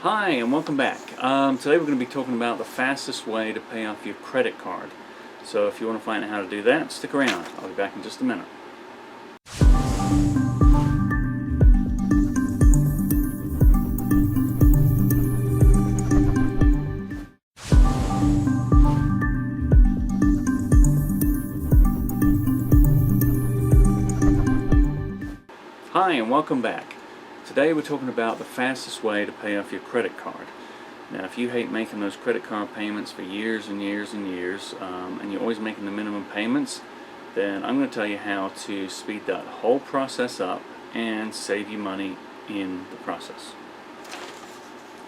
Hi and welcome back. Today we're going to be talking about the fastest way to pay off your credit card. So if you want to find out how to do that, stick around. I'll be back in just a minute. Hi and welcome back. Today we're talking about the fastest way to pay off your credit card. Now if you hate making those credit card payments for years and years and years, and you're always making the minimum payments, then I'm going to tell you how to speed that whole process up and save you money in the process.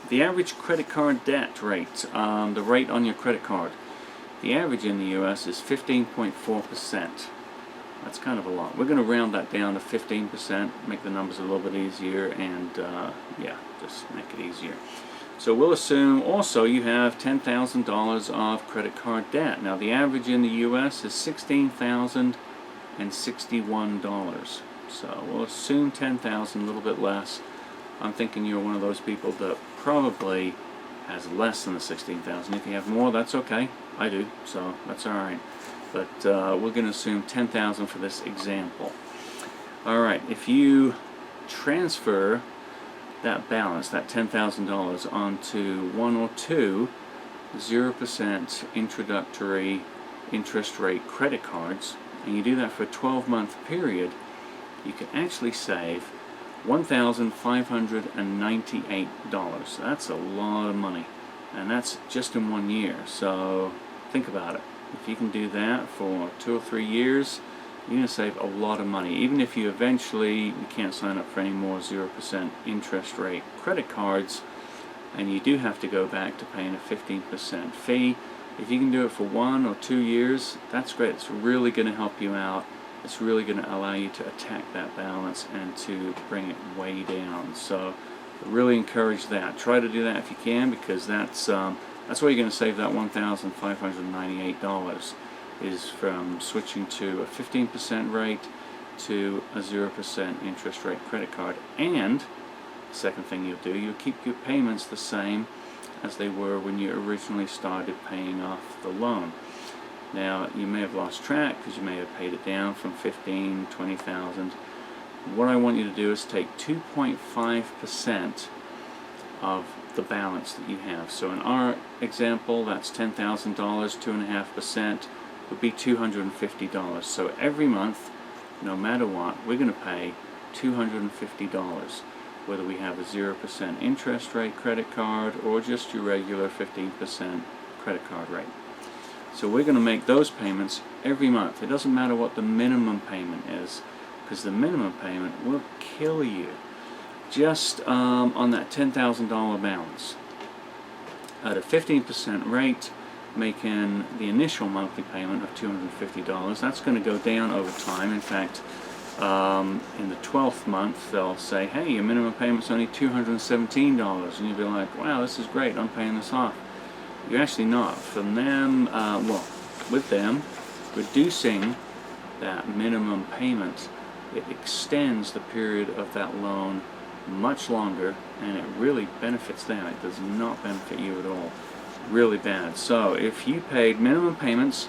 The average credit card debt rate, the rate on your credit card, the average in the US is 15.4%. That's kind of a lot. We're going to round that down to 15%, make the numbers a little bit easier, and yeah, just make it easier. So we'll assume also you have $10,000 of credit card debt. Now the average in the US is $16,061. So we'll assume $10,000, a little bit less. I'm thinking you're one of those people that probably has less than the $16,000. If you have more, that's okay. I do, so that's all right. But we're going to assume $10,000 for this example. All right, if you transfer that balance, that $10,000, onto one or two 0% introductory interest rate credit cards, and you do that for a 12-month period, you can actually save $1,598. That's a lot of money, and that's just in 1 year. So think about it. If you can do that for 2 or 3 years, you're going to save a lot of money. Even if you eventually can't sign up for any more 0% interest rate credit cards, and you do have to go back to paying a 15% fee, if you can do it for 1 or 2 years, that's great. It's really going to help you out. It's really going to allow you to attack that balance and to bring it way down. So I really encourage that. Try to do that if you can, because that's where you're going to save that $1,598, is from switching to a 15% rate to a 0% interest rate credit card. And the second thing you'll do, you'll keep your payments the same as they were when you originally started paying off the loan. Now you may have lost track because you may have paid it down from $15,000, $20,000. What I want you to do is take 2.5% of the balance that you have. So in our example, that's $10,000, 2.5% would be $250. So every month, no matter what, we're going to pay $250, whether we have a 0% interest rate credit card or just your regular 15% credit card rate. So we're going to make those payments every month. It doesn't matter what the minimum payment is, because the minimum payment will kill you just on that $10,000 balance. At a 15% rate, making the initial monthly payment of $250, that's going to go down over time. In fact, in the 12th month, they'll say, hey, your minimum payment's only $217, and you'll be like, wow, this is great, I'm paying this off. You're actually not. From them, with them, reducing that minimum payment, it extends the period of that loan much longer, and it really benefits them. It does not benefit you at all. Really bad. So if you paid minimum payments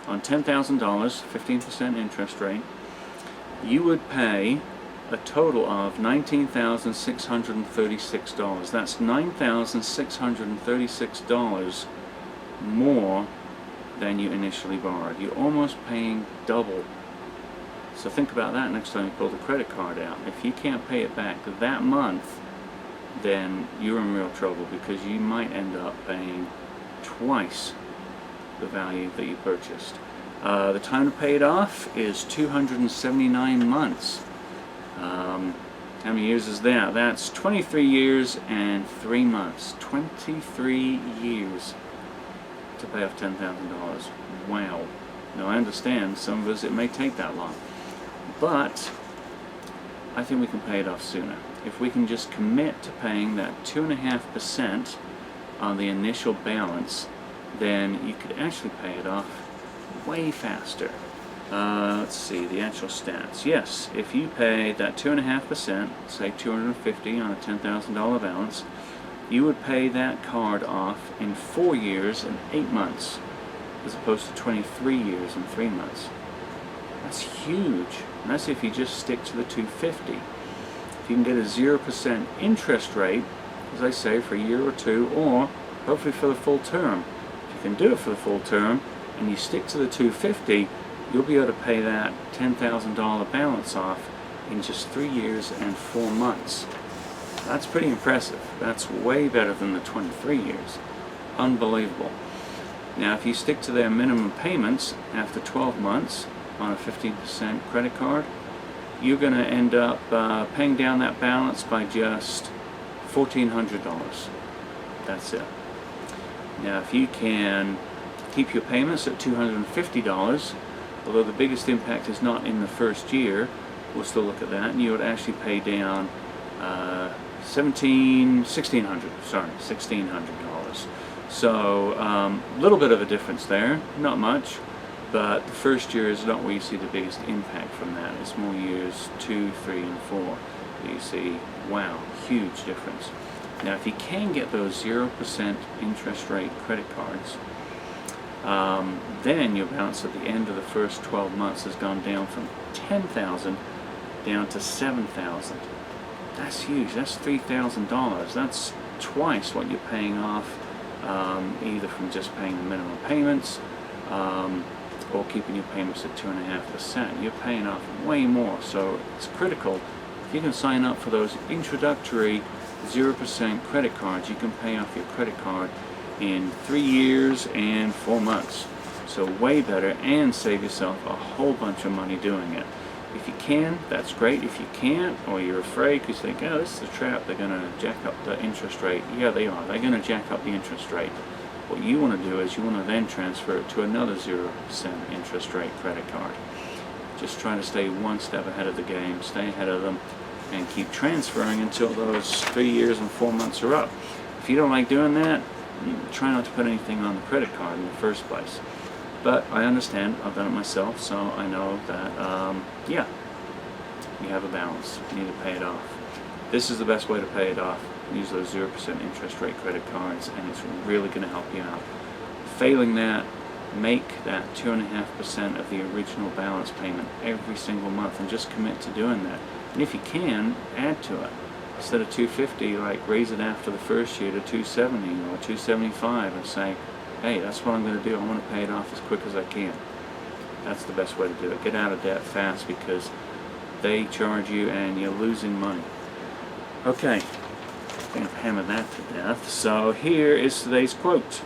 on $10,000, 15% interest rate, you would pay a total of $19,636. That's $9,636 more than you initially borrowed. You're almost paying double. So think about that next time you pull the credit card out. If you can't pay it back that month, then you're in real trouble, because you might end up paying twice the value that you purchased. The time to pay it off is 279 months. How many years is that? That's 23 years and 3 months. 23 years to pay off $10,000. Wow. Now I understand some of us it may take that long, but I think we can pay it off sooner. If we can just commit to paying that 2.5% on the initial balance, then you could actually pay it off way faster. Let's see the actual stats. Yes, if you pay that 2.5%, say $250 on a $10,000 balance, you would pay that card off in 4 years and 8 months, as opposed to 23 years and 3 months. That's huge. And that's if you just stick to the 250. If you can get a 0% interest rate, as I say, for a year or two, or hopefully for the full term. If you can do it for the full term and you stick to the 250, you'll be able to pay that $10,000 balance off in just 3 years and 4 months. That's pretty impressive. That's way better than the 23 years. Unbelievable. Now, if you stick to their minimum payments after 12 months on a 15% credit card, you're going to end up paying down that balance by just $1,400. That's it. Now, if you can keep your payments at $250, although the biggest impact is not in the first year, we'll still look at that, and you would actually pay down $1,600. So a little bit of a difference there, not much, but the first year is not where you see the biggest impact from that. It's more years 2, 3, and 4 that you see, wow, huge difference. Now, if you can get those 0% interest rate credit cards, then your balance at the end of the first 12 months has gone down from $10,000 down to $7,000. That's huge. That's $3,000. That's twice what you're paying off, either from just paying the minimum payments or keeping your payments at 2.5%. You're paying off way more, so it's critical. If you can sign up for those introductory 0% credit cards, you can pay off your credit card in 3 years and 4 months. So way better, and save yourself a whole bunch of money doing it. If you can, that's great. If you can't, or you're afraid because you think, oh, this is a trap, they're going to jack up the interest rate. Yeah, they are. They're going to jack up the interest rate. What you want to do is you want to then transfer it to another 0% interest rate credit card. Just try to stay one step ahead of the game, stay ahead of them, and keep transferring until those 3 years and 4 months are up. If you don't like doing that, try not to put anything on the credit card in the first place. But I understand, I've done it myself, so I know that, yeah, you have a balance. You need to pay it off. This is the best way to pay it off. Use those 0% interest rate credit cards, and it's really going to help you out. Failing that, make that 2.5% of the original balance payment every single month, and just commit to doing that. And if you can, add to it. Instead of $250, like raise it after the first year to $270 or $275, and say, hey, that's what I'm going to do. I want to pay it off as quick as I can. That's the best way to do it. Get out of debt fast, because they charge you and you're losing money. Okay, I'm going to hammer that to death. So here is today's quote.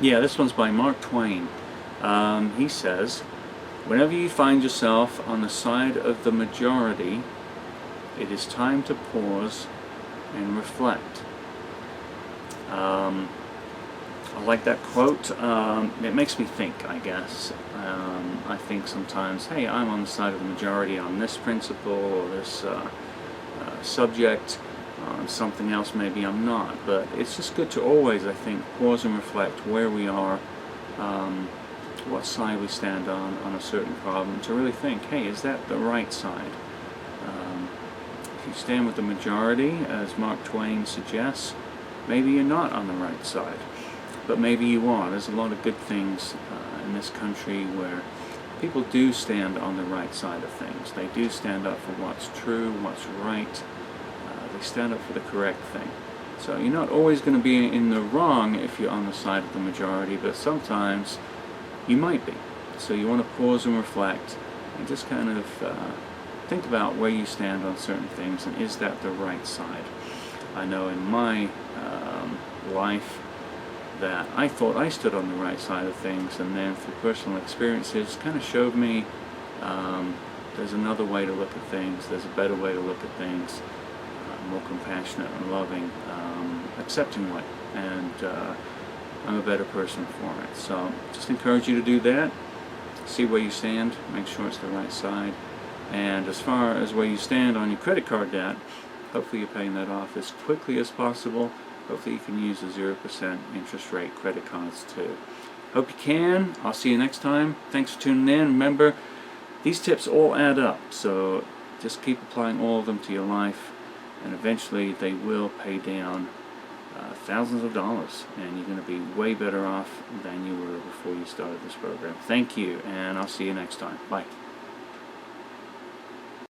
Yeah, this one's by Mark Twain. He says, whenever you find yourself on the side of the majority, it is time to pause and reflect. I like that quote. It makes me think, I guess. I think sometimes, hey, I'm on the side of the majority on this principle or this subject. On something else maybe I'm not. But it's just good to always, I think, pause and reflect where we are, what side we stand on a certain problem, to really think, hey, is that the right side? If you stand with the majority, as Mark Twain suggests, maybe you're not on the right side, but maybe you are. There's a lot of good things in this country where people do stand on the right side of things. They do stand up for what's true, what's right. They stand up for the correct thing. So you're not always going to be in the wrong if you're on the side of the majority, but sometimes you might be. So you want to pause and reflect and just kind of think about where you stand on certain things, and is that the right side? I know in my life that I thought I stood on the right side of things, and then through personal experiences kind of showed me there's another way to look at things, there's a better way to look at things, more compassionate and loving, accepting way, and I'm a better person for it. So just encourage you to do that. See where you stand, make sure it's the right side, and as far as where you stand on your credit card debt, hopefully you're paying that off as quickly as possible. Hopefully you can use the 0% interest rate credit cards too. Hope you can. I'll see you next time. Thanks for tuning in. Remember, these tips all add up, so just keep applying all of them to your life, and eventually they will pay down thousands of dollars, and you're going to be way better off than you were before you started this program. Thank you, and I'll see you next time. Bye.